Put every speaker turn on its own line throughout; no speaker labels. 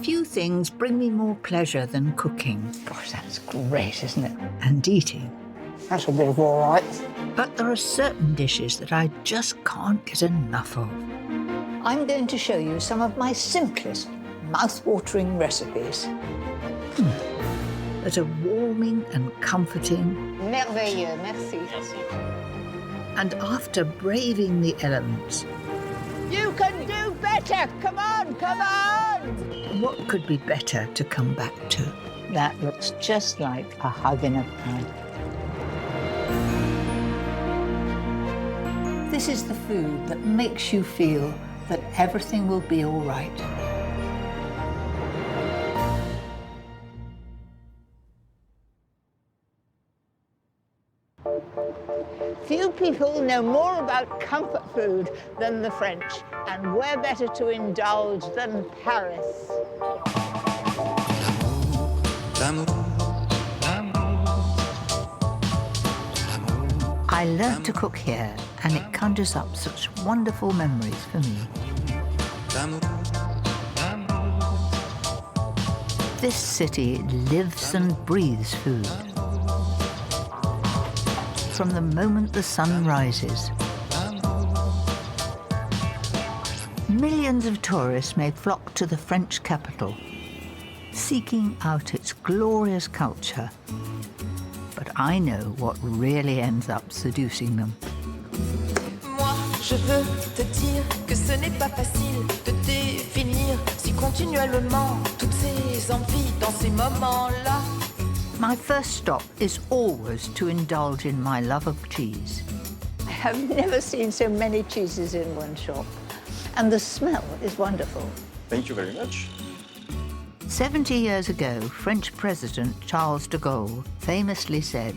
Few things bring me more pleasure than cooking.
Gosh, that's great, isn't it?
And eating.
That's a bit of all right.
But there are certain dishes that I just can't get enough of.
I'm going to show you some of my simplest, mouth-watering recipes.
That are warming and comforting.
Merveilleux, merci.
And after braving the elements,
You can do better! Come on, come on!
what could be better to come back to?
That looks just like a hug in a pan. This is the food that makes you feel that everything will be all right. Few people know more about comfort food than the French, and where better to indulge than Paris?
I learnt to cook here, and it conjures up such wonderful memories for me. This city lives and breathes food. From the moment the sun rises. Millions of tourists may flock to the French capital, seeking out its glorious culture. But I know what really ends up seducing them.
Moi, je veux te dire que ce n'est pas facile de définir si continuellement toutes ces envies dans ces moments-là.
My first stop is always to indulge in my love of cheese.
I have never seen so many cheeses in one shop. And the smell is wonderful.
Thank you very much.
70 years ago, French President Charles de Gaulle famously said,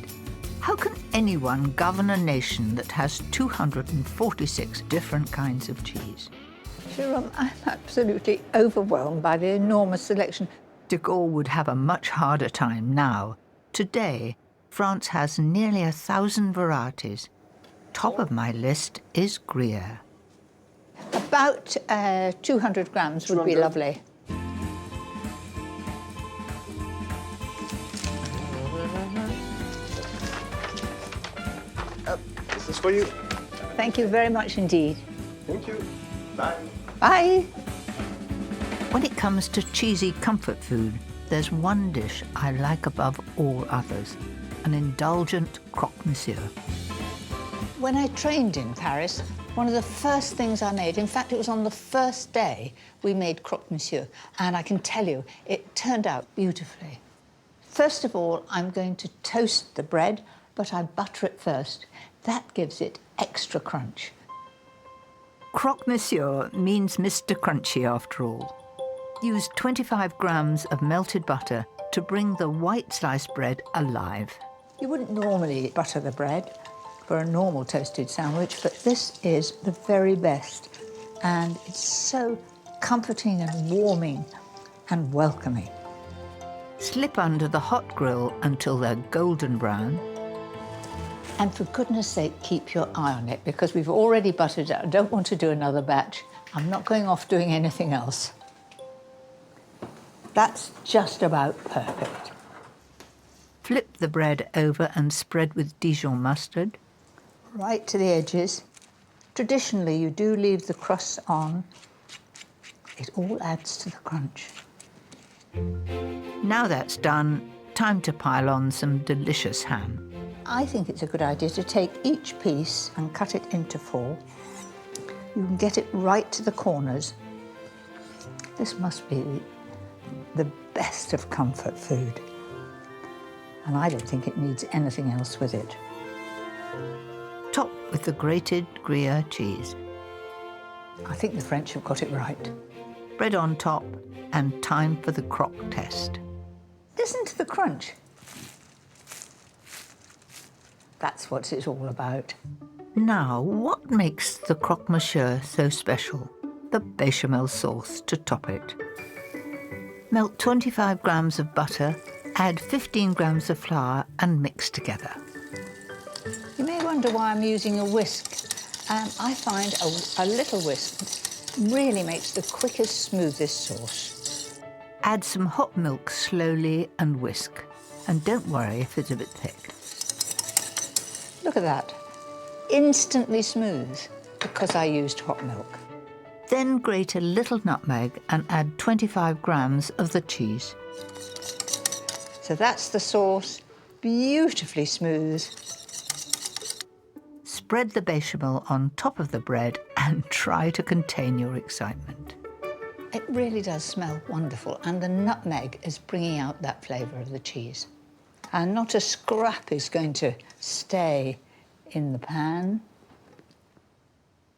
"How can anyone govern a nation that has 246 different kinds of cheese?"
Jerome, I'm absolutely overwhelmed by the enormous selection.
De Gaulle would have a much harder time now. Today, France has nearly 1,000 varieties. Top of my list is Gruyere.
About 200 grams would be
200.
lovely.
This is for you.
Thank you very much indeed.
Thank you. Bye.
Bye.
When it comes to cheesy comfort food, there's one dish I like above all others, an indulgent croque monsieur.
When I trained in Paris, one of the first things I made, in fact, it was on the first day we made croque monsieur, and I can tell you, it turned out beautifully. First of all, I'm going to toast the bread, but I butter it first. That gives it extra crunch.
Croque Monsieur means Mr. Crunchy after all. Use 25 grams of melted butter to bring the white sliced bread alive.
You wouldn't normally butter the bread for a normal toasted sandwich, but this is the very best. And it's so comforting and warming and welcoming.
Slip under the hot grill until they're golden brown.
And for goodness sake, keep your eye on it, because we've already buttered it. I don't want to do another batch. I'm not going off doing anything else. That's just about perfect.
Flip the bread over and spread with Dijon mustard.
Right to the edges. Traditionally, you do leave the crust on. It all adds to the crunch.
Now that's done, time to pile on some delicious ham.
I think it's a good idea to take each piece and cut it into 4. You can get it right to the corners. This must be the best of comfort food. And I don't think it needs anything else with it.
Top with the grated Gruyere cheese.
I think the French have got it right.
Bread on top, and time for the croque test.
Listen to the crunch. That's what it's all about.
Now, what makes the croque monsieur so special? The bechamel sauce to top it. Melt 25 grams of butter, add 15 grams of flour and mix together.
You may wonder why I'm using a whisk. I find a little whisk really makes the quickest, smoothest sauce.
Add some hot milk slowly and whisk. And don't worry if it's a bit thick.
Look at that. Instantly smooth because I used hot milk.
Then grate a little nutmeg and add 25 grams of the cheese.
So that's the sauce, beautifully smooth.
Spread the bechamel on top of the bread and try to contain your excitement.
It really does smell wonderful, and the nutmeg is bringing out that flavour of the cheese. And not a scrap is going to stay in the pan.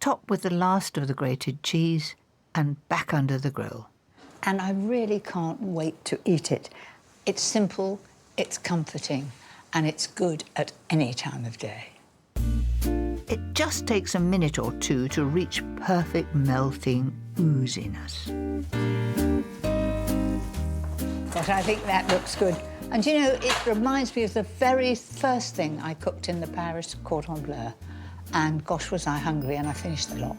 Top with the last of the grated cheese and back under the grill.
And I really can't wait to eat it. It's simple, it's comforting, and it's good at any time of day.
It just takes a minute or two to reach perfect melting ooziness.
But I think that looks good. And you know, it reminds me of the very first thing I cooked in the Paris cordon bleu. And gosh, was I hungry, and I finished the lot.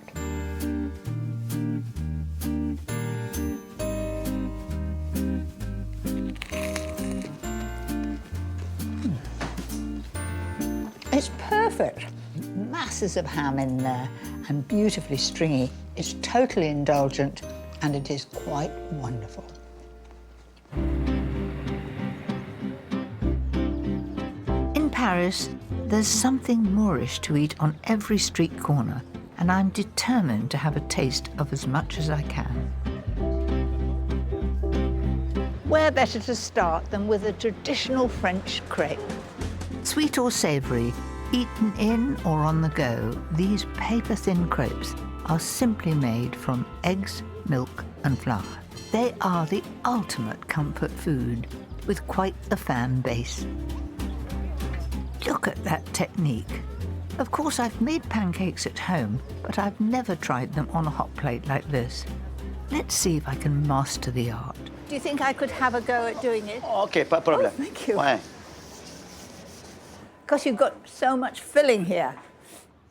It's perfect. Masses of ham in there and beautifully stringy. It's totally indulgent, and it is quite wonderful.
In Paris, there's something Moorish to eat on every street corner, and I'm determined to have a taste of as much as I can.
Where better to start than with a traditional French crepe?
Sweet or savoury, eaten in or on the go, these paper-thin crepes are simply made from eggs, milk and flour. They are the ultimate comfort food, with quite the fan base. Look at that technique. Of course, I've made pancakes at home, but I've never tried them on a hot plate like this. Let's see if I can master the art.
Do you think I could have a go at doing it?
Okay, pas de problème.
Oh, thank you.
Ouais.
Because you've got so much filling here.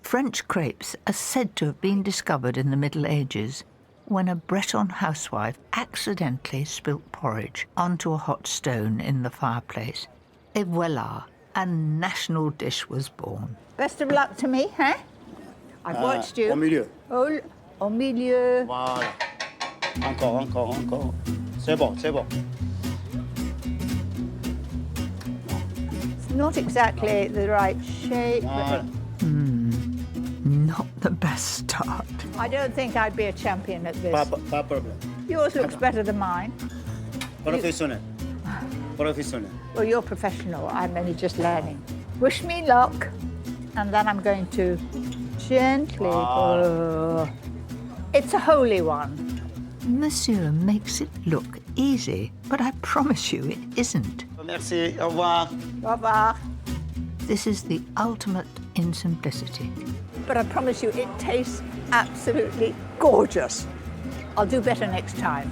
French crepes are said to have been discovered in the Middle Ages when a Breton housewife accidentally spilt porridge onto a hot stone in the fireplace. Et voilà, a national dish was born.
Best of luck to me, huh? I've watched you.
Au milieu.
Au milieu.
Voilà. Encore. C'est bon, c'est bon.
It's not exactly the right shape.
Voilà.
Not the best start.
I don't think I'd be a champion at this.
Pas problème.
Yours looks better than mine.
Professionnel. Professionnel.
Well, you're professional. I'm only just learning. Wish me luck. And then I'm going to gently... Oh. It's a holy one.
Monsieur makes it look easy, but I promise you it isn't.
Merci, au revoir.
Au revoir.
This is the ultimate in simplicity.
But I promise you, it tastes absolutely gorgeous. I'll do better next time.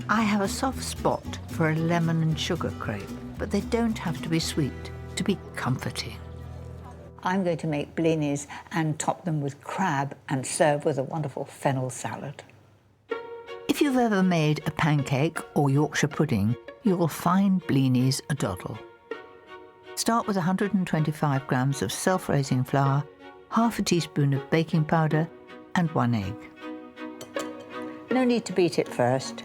I have a soft spot for a lemon and sugar crepe, but they don't have to be sweet to be comforting.
I'm going to make blinis and top them with crab and serve with a wonderful fennel salad.
If you've ever made a pancake or Yorkshire pudding, you'll find blinis a doddle. Start with 125 grams of self-raising flour, half a teaspoon of baking powder and 1 egg.
No need to beat it first.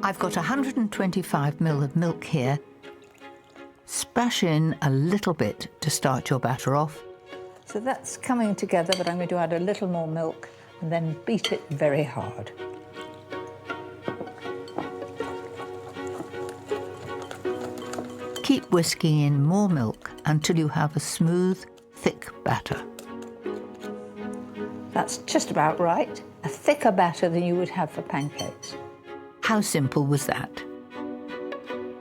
I've got 125 ml of milk here. Splash in a little bit to start your batter off.
So that's coming together, but I'm going to add a little more milk and then beat it very hard.
Keep whisking in more milk until you have a smooth, thick batter.
That's just about right. A thicker batter than you would have for pancakes.
How simple was that?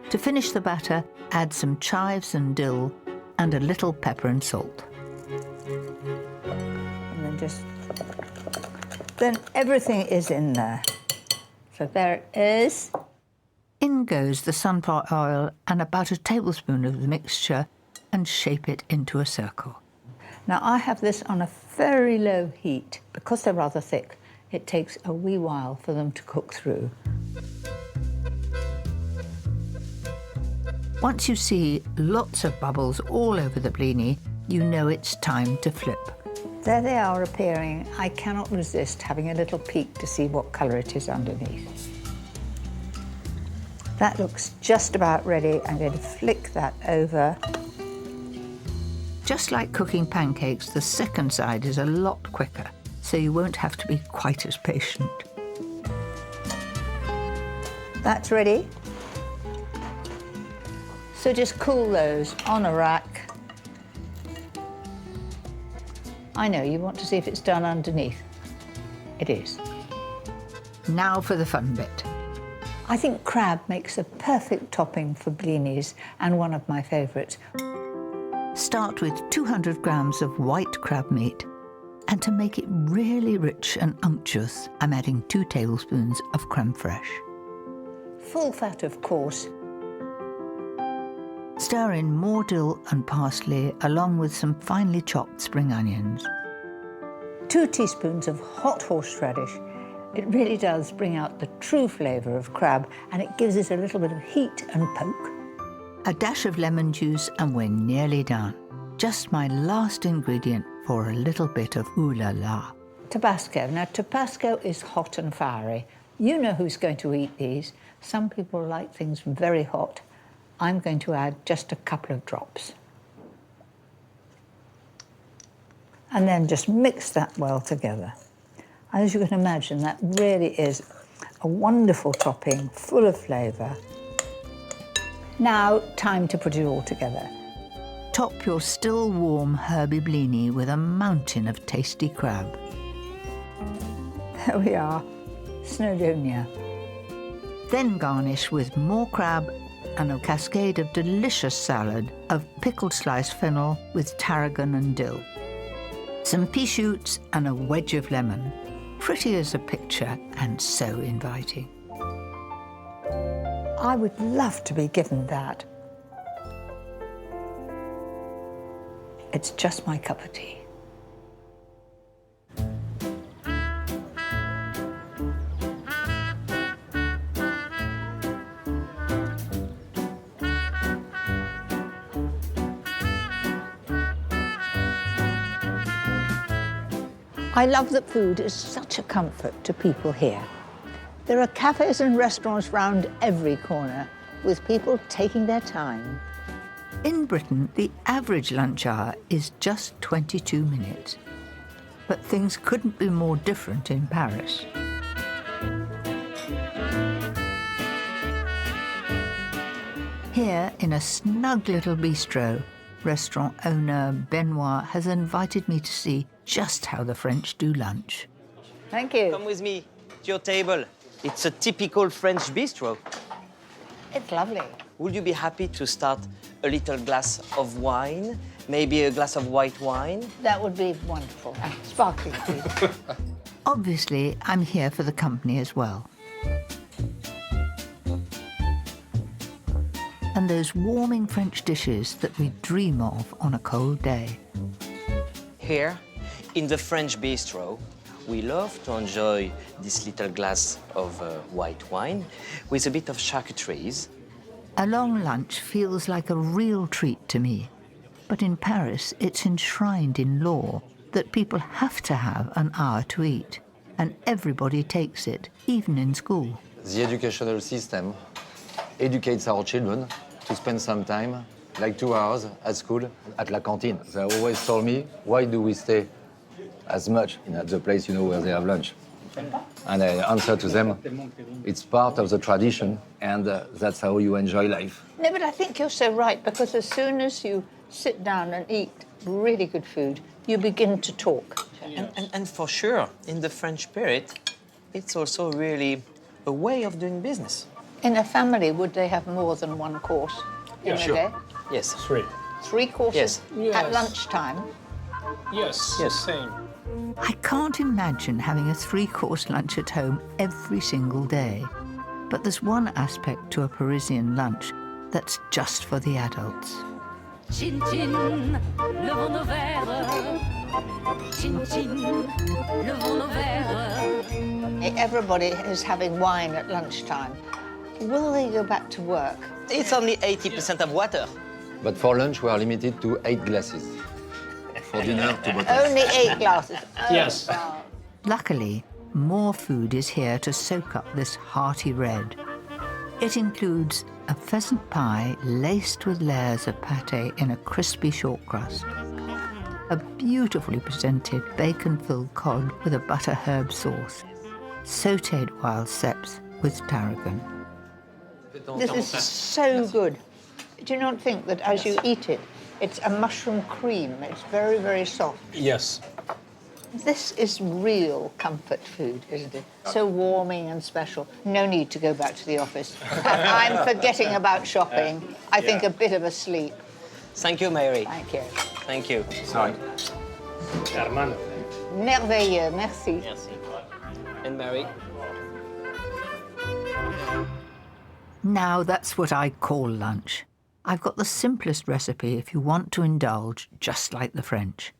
To finish the batter, add some chives and dill and a little pepper and salt.
And then everything is in there. So there it is.
In goes the sunflower oil and about a tablespoon of the mixture and shape it into a circle.
Now I have this on a very low heat because they're rather thick. It takes a wee while for them to cook through.
Once you see lots of bubbles all over the blini, you know it's time to flip.
There they are appearing. I cannot resist having a little peek to see what colour it is underneath. That looks just about ready. I'm going to flick that over.
Just like cooking pancakes, the second side is a lot quicker, so you won't have to be quite as patient.
That's ready. So just cool those on a rack. I know, you want to see if it's done underneath. It is.
Now for the fun bit.
I think crab makes a perfect topping for blinis and one of my favourites.
Start with 200 grams of white crab meat. And to make it really rich and unctuous, I'm adding 2 tablespoons of creme fraiche.
Full fat, of course.
Stir in more dill and parsley along with some finely chopped spring onions.
2 teaspoons of hot horseradish. It really does bring out the true flavour of crab, and it gives it a little bit of heat and poke.
A dash of lemon juice and we're nearly done. Just my last ingredient for a little bit of ooh la la.
Tabasco. Now, Tabasco is hot and fiery. You know who's going to eat these. Some people like things very hot. I'm going to add just a couple of drops. And then just mix that well together. As you can imagine, that really is a wonderful topping, full of flavour. Now, time to put it all together.
Top your still warm herby blini with a mountain of tasty crab.
There we are, Snowdonia.
Then garnish with more crab and a cascade of delicious salad of pickled sliced fennel with tarragon and dill. Some pea shoots and a wedge of lemon. Pretty as a picture and so inviting.
I would love to be given that. It's just my cup of tea. I love that food is such a comfort to people here. There are cafes and restaurants round every corner with people taking their time.
In Britain, the average lunch hour is just 22 minutes. But things couldn't be more different in Paris. Here, in a snug little bistro, restaurant owner Benoit has invited me to see just how the French do lunch.
Thank you.
Come with me to your table. It's a typical French bistro.
It's lovely.
Would you be happy to start a little glass of wine? Maybe a glass of white wine?
That would be wonderful. Sparkling, please.
Obviously, I'm here for the company as well. And those warming French dishes that we dream of on a cold day.
Here, in the French bistro, we love to enjoy this little glass of white wine with a bit of charcuteries.
A long lunch feels like a real treat to me. But in Paris, it's enshrined in law that people have to have an hour to eat. And everybody takes it, even in school.
The educational system educates our children to spend some time, like 2 hours at school, at la cantine. They always told me, why do we stay as much at the place, where they have lunch? And I answer to them, it's part of the tradition, and that's how you enjoy life.
No, but I think you're so right, because as soon as you sit down and eat really good food, you begin to talk.
And for sure, in the French spirit, it's also really a way of doing business.
In a family, would they have more than one course in a day?
Yes.
3.
3 courses
Yes.
at lunchtime?
Yes,
Yes.
same.
I can't imagine having a 3-course lunch at home every single day. But there's one aspect to a Parisian lunch that's just for the adults.
Chin chin, levons nos verres,
Chin chin, levons nos verres.
Everybody is having wine at lunchtime. Will they go back to work?
It's only 80% of water.
But for lunch, we are limited to 8 glasses. For dinner, 2 bottles.
Only 8 glasses. Oh,
Yes.
wow.
Luckily, more food is here to soak up this hearty red. It includes a pheasant pie laced with layers of pâté in a crispy short crust, a beautifully presented bacon-filled cod with a butter herb sauce, sautéed wild ceps with tarragon.
This is so good. Do you not think that as you eat it, it's a mushroom cream? It's very, very soft.
Yes.
This is real comfort food, isn't it? So warming and special. No need to go back to the office. I'm forgetting about shopping. I think a bit of a sleep.
Thank you, Mary.
Thank you.
Thank you.
Sorry.
Hermano.
Merveilleux, merci.
Merci. And Mary?
Now that's what I call lunch. I've got the simplest recipe if you want to indulge just like the French.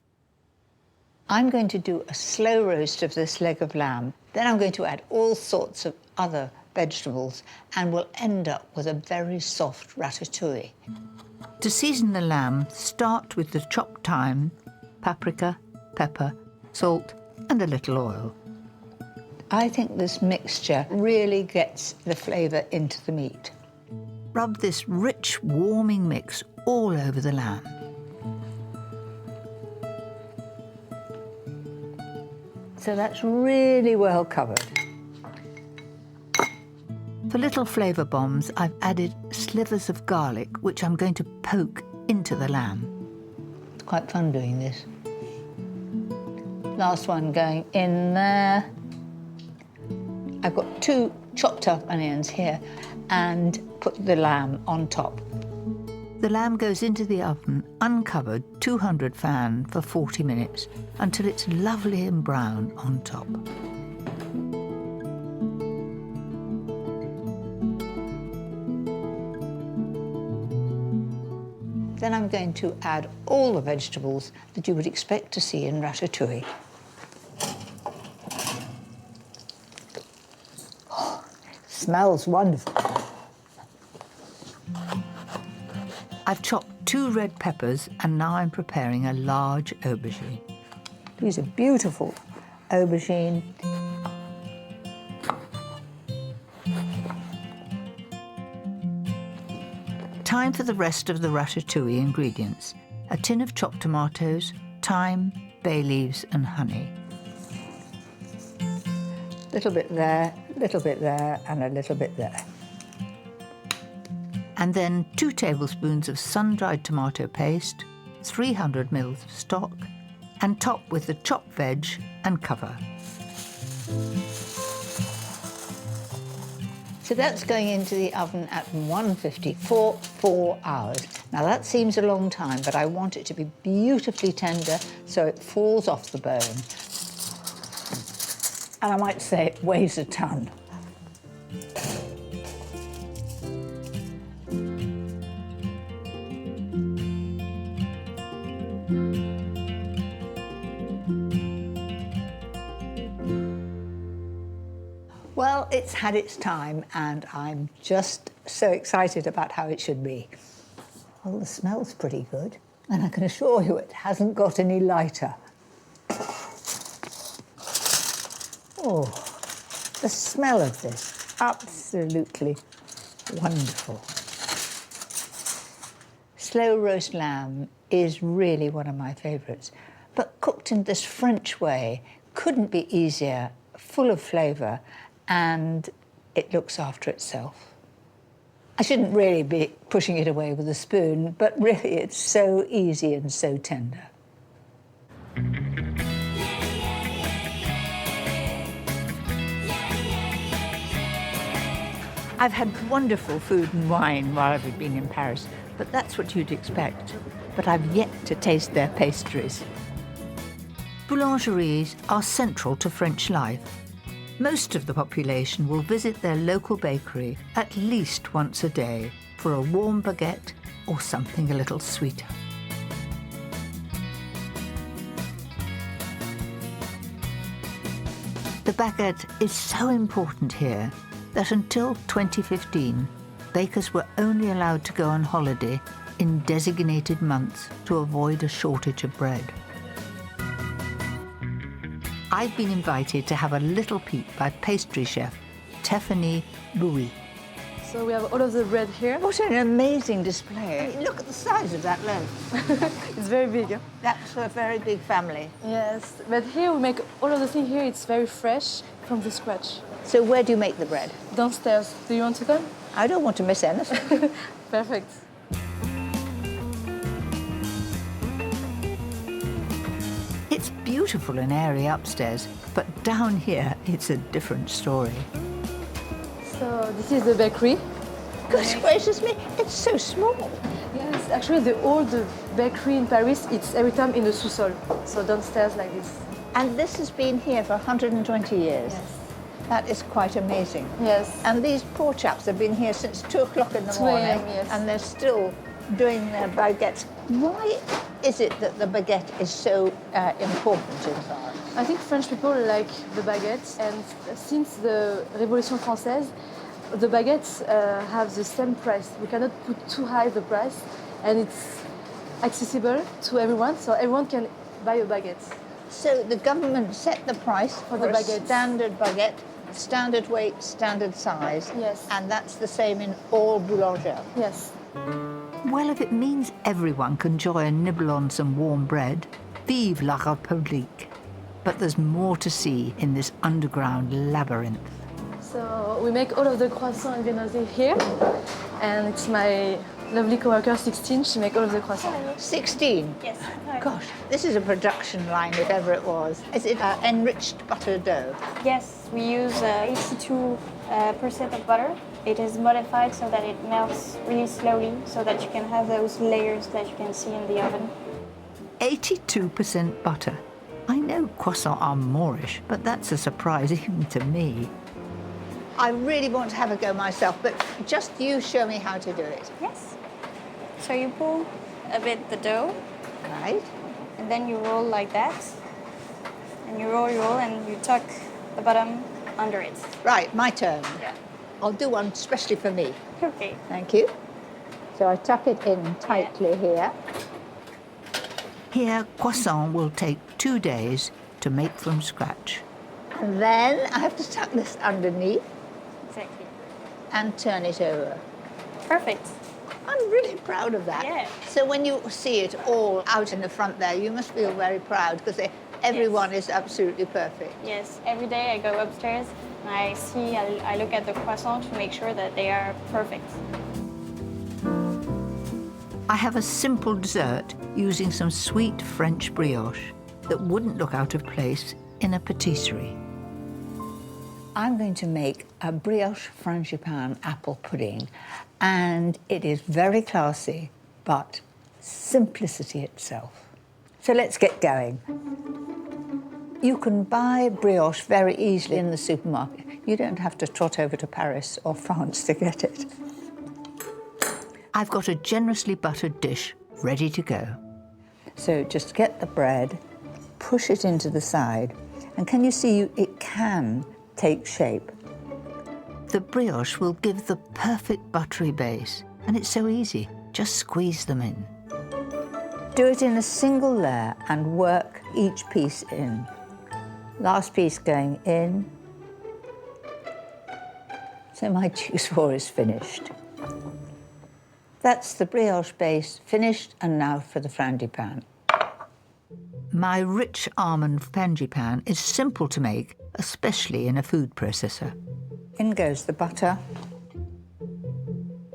I'm going to do a slow roast of this leg of lamb. Then I'm going to add all sorts of other vegetables and we'll end up with a very soft ratatouille.
To season the lamb, start with the chopped thyme, paprika, pepper, salt and a little oil.
I think this mixture really gets the flavour into the meat.
Rub this rich, warming mix all over the lamb.
So that's really well covered.
For little flavour bombs, I've added slivers of garlic, which I'm going to poke into the lamb.
It's quite fun doing this. Last one going in there. I've got 2 chopped up onions here and put the lamb on top.
The lamb goes into the oven, uncovered, 200 fan for 40 minutes, until it's lovely and brown on top.
Then I'm going to add all the vegetables that you would expect to see in ratatouille. Oh, smells wonderful.
I've chopped 2 red peppers and now I'm preparing a large aubergine.
These are beautiful aubergine.
Time for the rest of the ratatouille ingredients. A tin of chopped tomatoes, thyme, bay leaves and honey.
Little bit there, and a little bit there.
And then 2 tablespoons of sun-dried tomato paste, 300 ml of stock, and top with the chopped veg and cover.
So that's going into the oven at 150 for 4 hours. Now that seems a long time, but I want it to be beautifully tender so it falls off the bone. And I might say it weighs a ton. Well, it's had its time, and I'm just so excited about how it should be. Well, the smell's pretty good, and I can assure you it hasn't got any lighter. Oh, the smell of this, absolutely wonderful. Slow roast lamb is really one of my favourites, but cooked in this French way couldn't be easier, full of flavour, and it looks after itself. I shouldn't really be pushing it away with a spoon, but really it's so easy and so tender. I've had wonderful food and wine while I've been in Paris, but that's what you'd expect. But I've yet to taste their pastries.
Boulangeries are central to French life. Most of the population will visit their local bakery at least once a day for a warm baguette or something a little sweeter. The baguette is so important here that until 2015, bakers were only allowed to go on holiday in designated months to avoid a shortage of bread. I've been invited to have a little peek by pastry chef Tiffany Louis.
So we have all of the bread here.
What an amazing display. I mean, look at the size of that loaf.
It's very big.
That's a very big family.
Yes, but here we make all of the thing here. It's very fresh from the scratch.
So where do you make the bread?
Downstairs. Do you want to come?
I don't want to miss anything.
Perfect.
It's beautiful and airy upstairs, but down here it's a different story.
So this is the bakery.
Goodness gracious me, it's so small.
Yes, actually the old bakery in Paris, it's every time in the sous-sol. So downstairs like this.
And this has been here for 120 years.
Yes.
That is quite amazing.
Yes.
And these poor chaps have been here since 2 o'clock in the
2
morning,
a.m., yes.
and they're still doing their baguettes. Why is it that the baguette is so important in France?
I think French people like the baguettes, and since the Révolution Française, the baguettes have the same price. We cannot put too high the price, and it's accessible to everyone, so everyone can buy a baguette.
So the government set the price for
the
a
baguettes.
standard baguette, standard weight, standard size.
Yes.
And that's the same in all boulangers.
Yes.
Well, if it means everyone can enjoy a nibble on some warm bread, vive la République. But there's more to see in this underground labyrinth.
So we make all of the croissants and viennoiseries here, and it's my lovely coworker 16. She makes all of the croissants.
16?
Yes.
Gosh, this is a production line, if ever it was. Is it enriched butter dough?
Yes, we use 82% of butter. It is modified so that it melts really slowly, so that you can have those layers that you can see in the oven.
82% butter. I know croissants are Moorish, but that's a surprise even to me.
I really want to have a go myself, but just you show me how to do it.
Yes. So you pull a bit the dough,
Right?
and then you roll like that. And you roll, and you tuck the bottom under it.
Right, my turn.
Yeah.
I'll do one especially for me.
Okay.
Thank you. So I tuck it in tightly here.
Here, croissant will take 2 days to make from scratch.
And then I have to tuck this underneath
Exactly.
and turn it over.
Perfect.
I'm really proud of that.
Yeah.
So when you see it all out in the front there, you must feel very proud because everyone is absolutely perfect.
Yes. Every day I go upstairs and I look at the croissant to make sure that they are perfect.
I have a simple dessert using some sweet French brioche that wouldn't look out of place in a patisserie.
I'm going to make a brioche frangipane apple pudding, and it is very classy, but simplicity itself. So let's get going. You can buy brioche very easily in the supermarket. You don't have to trot over to Paris or France to get it.
I've got a generously buttered dish ready to go.
So just get the bread, push it into the side, and can you see it can take shape?
The brioche will give the perfect buttery base, and it's so easy. Just squeeze them in.
Do it in a single layer and work each piece in. Last piece going in. So my juice war is finished. That's the brioche base finished, and now for the frangipane.
My rich almond frangipane is simple to make, especially in a food processor.
In goes the butter.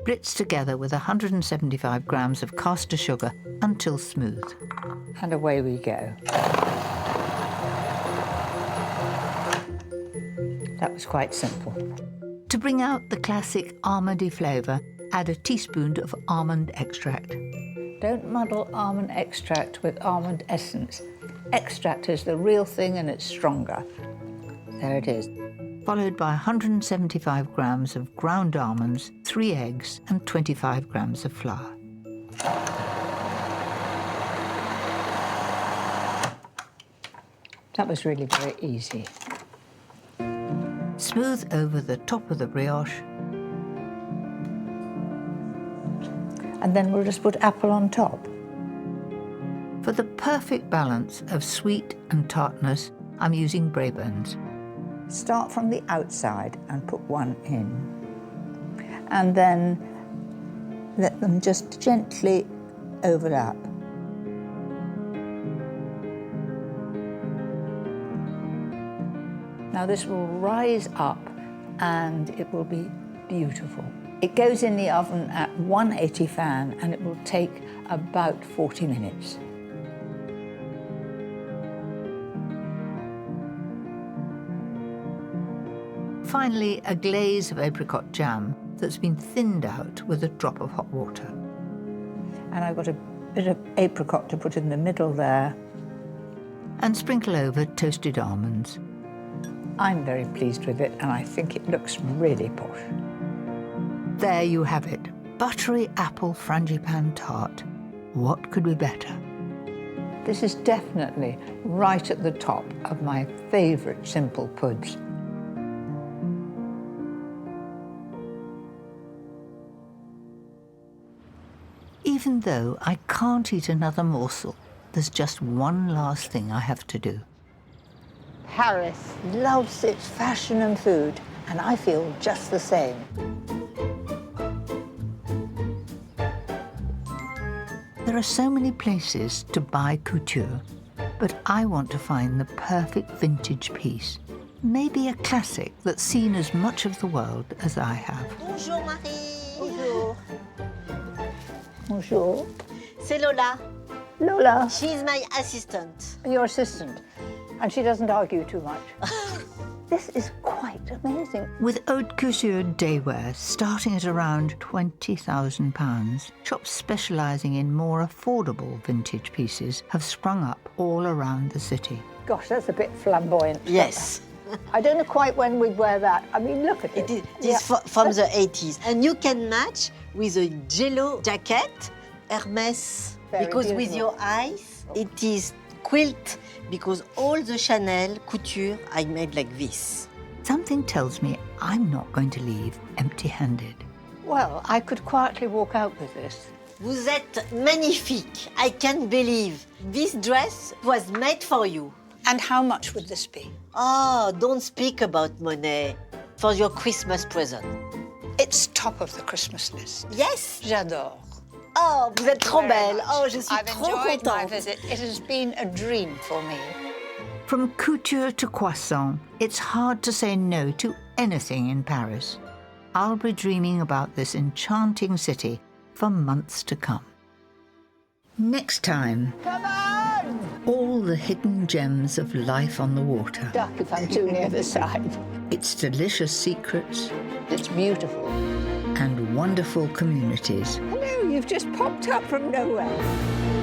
Blitz together with 175 grams of caster sugar until smooth.
And away we go. That was quite simple.
To bring out the classic almondy flavour, add a teaspoon of almond extract.
Don't muddle almond extract with almond essence. Extract is the real thing and it's stronger. There it is.
Followed by 175 grams of ground almonds, 3 eggs and 25 grams of flour.
That was really very easy.
smooth over the top of the brioche.
And then we'll just put apple on top.
For the perfect balance of sweet and tartness, I'm using Brabants.
Start from the outside and put one in. And then let them just gently overlap. Now this will rise up and it will be beautiful. It goes in the oven at 180 fan and it will take about 40 minutes.
Finally, a glaze of apricot jam that's been thinned out with a drop of hot water.
And I've got a bit of apricot to put in the middle there.
And sprinkle over toasted almonds.
I'm very pleased with it and I think it looks really posh.
There you have it, buttery apple frangipane tart. What could be better?
This is definitely right at the top of my favourite simple puds.
Even though I can't eat another morsel, there's just one last thing I have to do.
Paris loves its fashion and food, and I feel just the same.
There are so many places to buy couture, but I want to find the perfect vintage piece. Maybe a classic that's seen as much of the world as I have.
Bonjour Marie.
Bonjour. Bonjour.
C'est Lola.
Lola.
She's my assistant.
Your assistant. And she doesn't argue too much. This is quite amazing.
With haute couture daywear starting at around £20,000, shops specialising in more affordable vintage pieces have sprung up all around the city.
Gosh, that's a bit flamboyant.
Yes.
I don't know quite when we'd wear that. I mean, look at it.
It is from the 80s. And you can match with a jello jacket, Hermes,
Very
because with
beautiful.
your eyes, it is quilt, because all the Chanel couture I made like this.
Something tells me I'm not going to leave empty-handed.
Well, I could quietly walk out with this.
Vous êtes magnifique. I can't believe. This dress was made for you.
And how much would this be?
Oh, don't speak about money. For your Christmas present.
It's top of the Christmas list.
Yes.
J'adore.
Oh, vous êtes trop
Very
belle.
much.
Oh, je suis
I've
trop
enjoyed my
contente.
visit. It has been a dream for me.
From couture to croissant, it's hard to say no to anything in Paris. I'll be dreaming about this enchanting city for months to come. Next time,
Come on!
all the hidden gems of life on the water,
Duck if I'm too near the side.
its delicious secrets
It's beautiful.
and wonderful communities.
Hello, you've just popped up from nowhere.